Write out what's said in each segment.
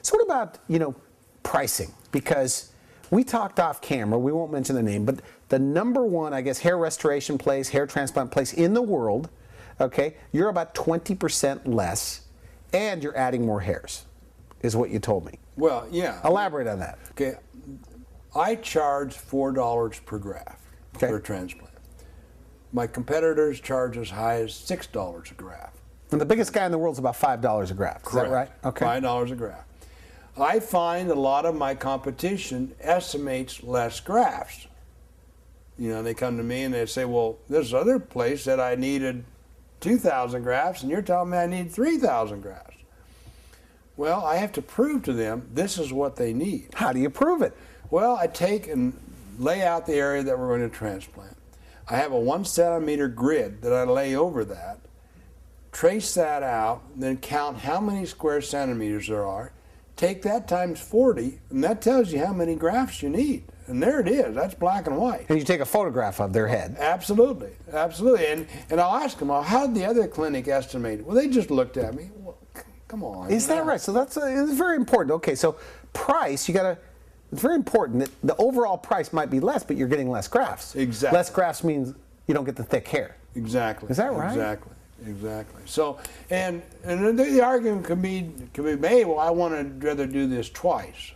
So what about, pricing? Because we talked off camera, we won't mention the name, but the number one, I guess, hair restoration place, hair transplant place in the world, okay, you're about 20% less, and you're adding more hairs, is what you told me. Well, yeah. Elaborate on that. Okay, I charge $4 per graft for a transplant. My competitors charge as high as $6 a graft. And the biggest guy in the world is about $5 a graft. Is that right? Okay. $5 a graft. I find a lot of my competition estimates less grafts. They come to me and they say, well, this other place said I needed 2,000 grafts, and you're telling me I need 3,000 grafts. Well, I have to prove to them this is what they need. How do you prove it? Well, I take and lay out the area that we're going to transplant. I have a 1 centimeter grid that I lay over that, trace that out, then count how many square centimeters there are, take that times 40, and that tells you how many grafts you need. And there it is. That's black and white. And you take a photograph of their head. Absolutely. Absolutely. And I'll ask them, well, how did the other clinic estimate it? Well, they just looked at me. Well, come on. Is that right? So it's very important. Okay, so price, it's very important that the overall price might be less, but you're getting less grafts. Exactly. Less grafts means you don't get the thick hair. Exactly. Is that right? Exactly. So, and the argument can be made, well, I want to rather do this twice.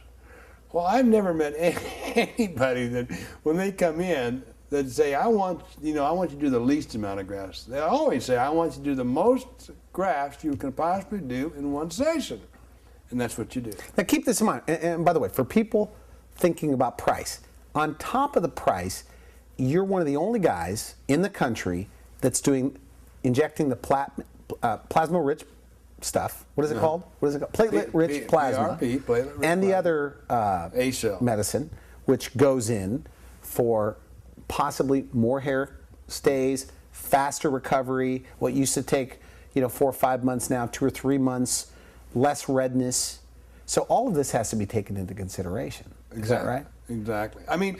Well, I've never met anybody that when they come in that say, I want you to do the least amount of grafts. They always say, I want you to do the most grafts you can possibly do in one session. And that's what you do. Now keep this in mind. And by the way, for people thinking about price, on top of the price, you're one of the only guys in the country that's injecting the plasma-rich stuff. What is it called? What is it called? Platelet-rich plasma. PRP, platelet-rich and the plasma. other A-cell medicine, which goes in for possibly more hair stays, faster recovery. What used to take 4 or 5 months now, 2 or 3 months, less redness. So all of this has to be taken into consideration. Is that right? Exactly. I mean,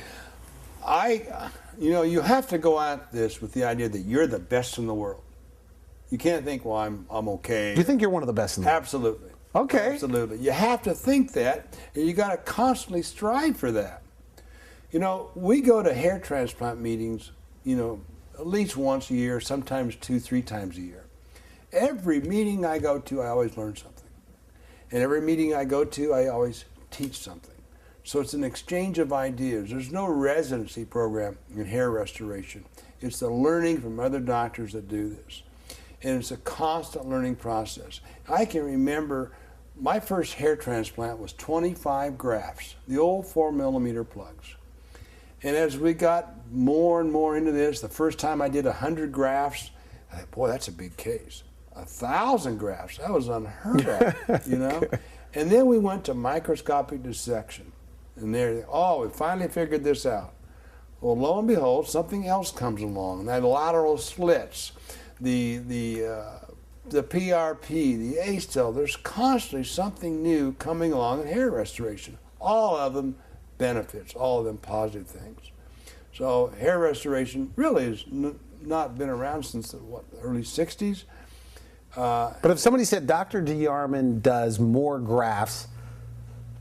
you have to go at this with the idea that you're the best in the world. You can't think, well, I'm okay. You think you're one of the best in the world? Absolutely. Okay. Absolutely. You have to think that, and you got to constantly strive for that. We go to hair transplant meetings, at least once a year, sometimes 2, 3 times a year. Every meeting I go to, I always learn something. And every meeting I go to, I always teach something. So it's an exchange of ideas. There's no residency program in hair restoration. It's the learning from other doctors that do this. And it's a constant learning process. I can remember my first hair transplant was 25 grafts, the old 4mm plugs. And as we got more and more into this, the first time I did 100 grafts, I thought, boy, that's a big case. 1,000 grafts, that was unheard of, Okay. And then we went to microscopic dissection. And we finally figured this out. Well, lo and behold, something else comes along. That lateral slits, the PRP, the A-cell, there's constantly something new coming along in hair restoration. All of them benefits, all of them positive things. So hair restoration really has not been around since the early 60s. But if somebody said Dr. DeYarman does more grafts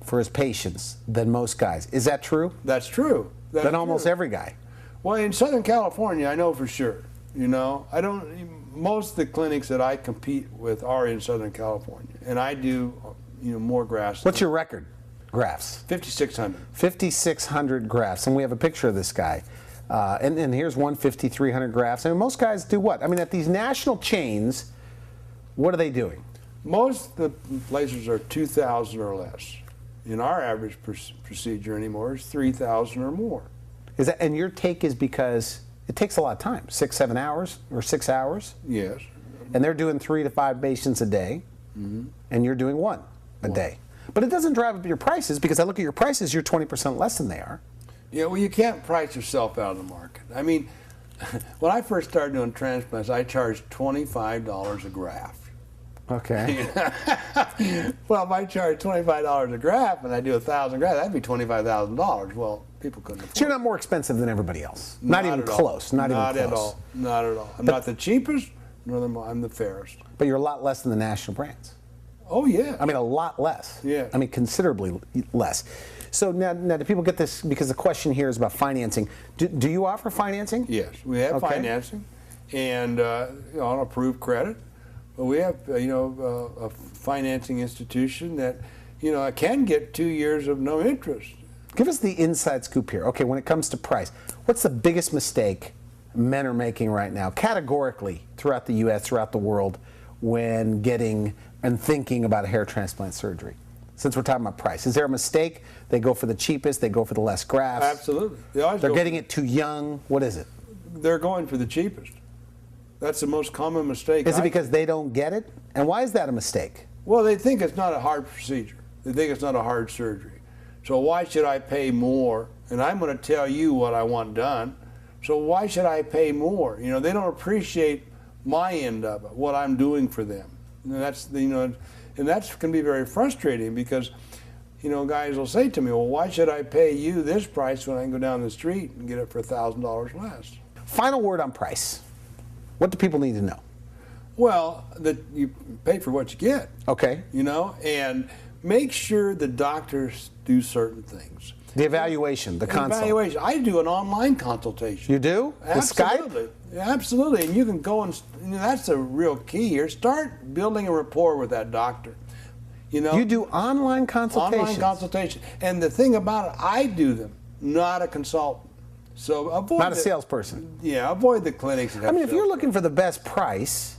for his patients than most guys, is that true? That's true. Than almost every guy. Well, in Southern California, I know for sure. Most of the clinics that I compete with are in Southern California, and I do, more grafts. What's your record? Grafts? 5,600. 5,600 grafts, and we have a picture of this guy. And here's one 5,300 grafts. I mean, most guys do what? I mean, at these national chains, what are they doing? Most of the places are 2,000 or less. In our average procedure anymore is 3,000 or more. Is that, and your take is because it takes a lot of time, 6, 7 hours or 6 hours? Yes. And they're doing 3 to 5 patients a day, and you're doing one a day. But it doesn't drive up your prices, because I look at your prices, you're 20% less than they are. Yeah, well, you can't price yourself out of the market. I mean, when I first started doing transplants, I charged $25 a graft. Okay. Well, if I charge $25 a graft and I do 1,000 grafts, that'd be $25,000. Well, people couldn't afford it. So you're not more expensive than everybody else. Not even close. Not even close. Not at all. I'm not the cheapest, nor I'm the fairest. But you're a lot less than the national brands. Oh, yeah. I mean, a lot less. Yeah. I mean, considerably less. So now do people get this, because the question here is about financing. Do you offer financing? Yes, we have financing, and on approved credit. But we have, a financing institution that, can get 2 years of no interest. Give us the inside scoop here. Okay, when it comes to price, what's the biggest mistake men are making right now, categorically, throughout the U.S., throughout the world, when getting and thinking about a hair transplant surgery? Since we're talking about price, is there a mistake? They go for the cheapest, they go for the less grafts. Absolutely. They're getting it too young. What is it? They're going for the cheapest. That's the most common mistake. Is it because they don't get it? And why is that a mistake? Well, they think it's not a hard procedure. They think it's not a hard surgery. So why should I pay more? And I'm going to tell you what I want done. So why should I pay more? They don't appreciate my end of it, what I'm doing for them. And that's and that's can be very frustrating, because guys will say to me, well, why should I pay you this price when I can go down the street and get it for $1,000 less? Final word on price. What do people need to know? Well, that you pay for what you get. Okay. And make sure the doctors do certain things. The evaluation, the consult. Evaluation. I do an online consultation. You do? Absolutely. With Skype? Absolutely. And you can go and that's the real key here. Start building a rapport with that doctor. You do online consultations? Online consultation. And the thing about it, I do them, not a consultant. So avoid not a salesperson. Yeah, avoid the clinics. I mean, if you're looking for the best price,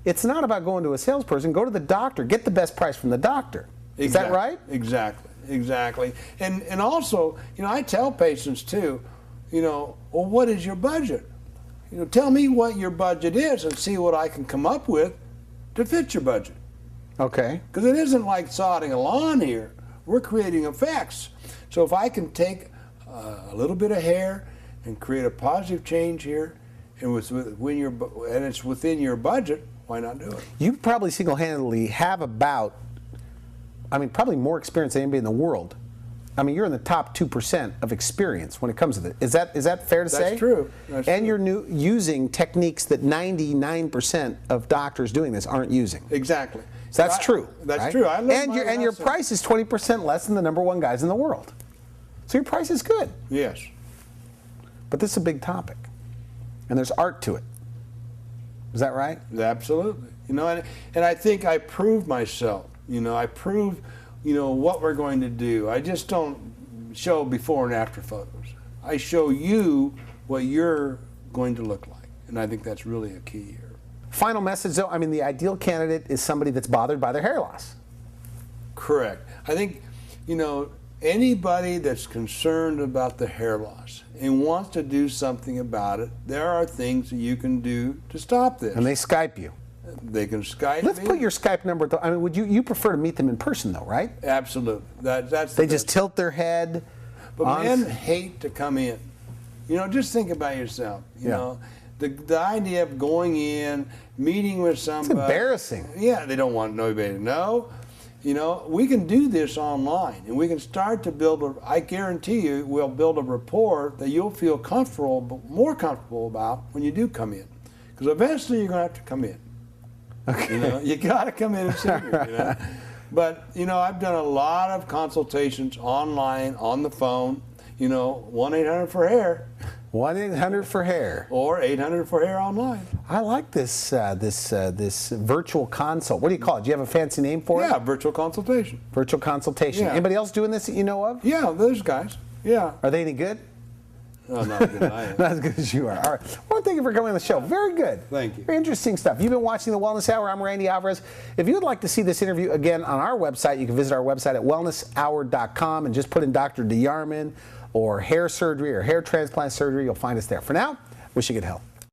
it's not about going to a salesperson. Go to the doctor. Get the best price from the doctor. Is that right? Exactly. And also, I tell patients too, well, what is your budget? Tell me what your budget is and see what I can come up with to fit your budget. Okay. Because it isn't like sodding a lawn here. We're creating effects. So if I can take a little bit of hair and create a positive change here, and it's within your budget, why not do it? You probably single-handedly have probably more experience than anybody in the world. You're in the top 2% of experience when it comes to this. Is that fair to say? That's true. And you're using techniques that 99% of doctors doing this aren't using. Exactly. So that's true. That's right? true. And your price is 20% less than the #1 guys in the world. So your price is good. Yes. But this is a big topic, and there's art to it. Is that right? Absolutely. And I think I proved myself. I prove, what we're going to do. I just don't show before and after photos. I show you what you're going to look like. And I think that's really a key here. Final message, though, the ideal candidate is somebody that's bothered by their hair loss. Correct. I think, anybody that's concerned about the hair loss and wants to do something about it, there are things that you can do to stop this. And they Skype you. They can Skype Let's me. put your Skype number. Would you prefer to meet them in person, though, right? Absolutely. That's they just tilt their head. But men hate to come in. Just think about yourself. You know, the idea of going in, meeting with somebody. It's embarrassing. Yeah, they don't want nobody to know. We can do this online, and we can start to build I guarantee you, we'll build a rapport that you'll feel more comfortable about when you do come in. Because eventually you're going to have to come in. Okay. You got to come in and see me. But I've done a lot of consultations online, on the phone. 1-800 for hair. 1-800 for hair. Or 800 for hair online. I like this this virtual consult. What do you call it? Do you have a fancy name for it? Yeah, virtual consultation. Virtual consultation. Yeah. Anybody else doing this that you know of? Yeah, those guys. Yeah. Are they any good? No, not as good as I am. Not as good as you are. All right. Well, thank you for coming on the show. Very good. Thank you. Very interesting stuff. You've been watching The Wellness Hour. I'm Randy Alvarez. If you would like to see this interview again on our website, you can visit our website at wellnesshour.com and just put in Dr. DeYarman or hair surgery or hair transplant surgery. You'll find us there. For now, wish you good health.